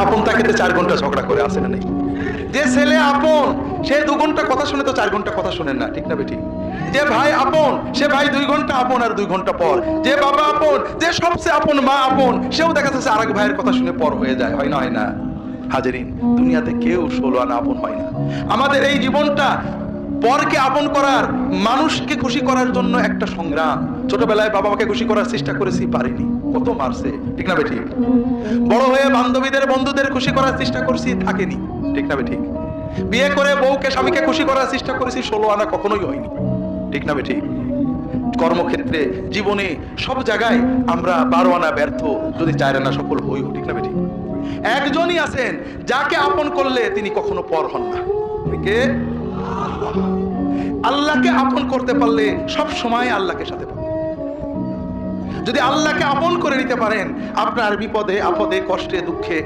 আপন তাকে 4 ঘন্টা ঝগড়া করে, আসে না নেই? যে ছেলে আপন সে 2 ঘন্টা কথা শুনে তো 4 ঘন্টা কথা শুনেন না, ঠিক না বেটি? যে ভাই আপন সে ভাই 2 ঘন্টা আপন আর 2 ঘন্টা পর। যে বাবা আপন, যে সবচেয়ে আপন মা আপন, সেও দেখা যাচ্ছে আরেক ভাইয়ের কথা শুনে পর হয়ে যায়, হয় না? হয় না হাজেরিন? দুনিয়াতে কেউ 16 আনা আপন হয় না। আমাদের এই জীবনটা পরকে আপন করার, মানুষকে খুশি করার জন্য একটা সংগ্রাম। ছোটবেলায় বাবা মাকে খুশি করার চেষ্টা করেছি, পারিনি, কত মারছে, ঠিক না বেঠিক? বড় হয়ে বান্ধবীদের বন্ধুদের খুশি করার চেষ্টা করছি, থাকেনি, ঠিক না বেঠিক? বিয়ে করে বউকে স্বামীকে খুশি করার চেষ্টা করেছি, 16 আনা কখনোই হয়নি, ঠিক না বেঠিক? কর্মক্ষেত্রে, জীবনে, সব জায়গায় আমরা 12 আনা ব্যর্থ, যদি 4 আনা সফল হইও, ঠিক না বেঠিক? একজনই আছেন যাকে আপন করলে তিনি কখনো পর হন না, কে? আল্লাহকে আপন করতে পারলে সব সময় আল্লাহকে সাথে পাবেন। যদি আল্লাহকে আপন করে নিতে পারেন, আপনার বিপদে আপদে কষ্টে দুঃখে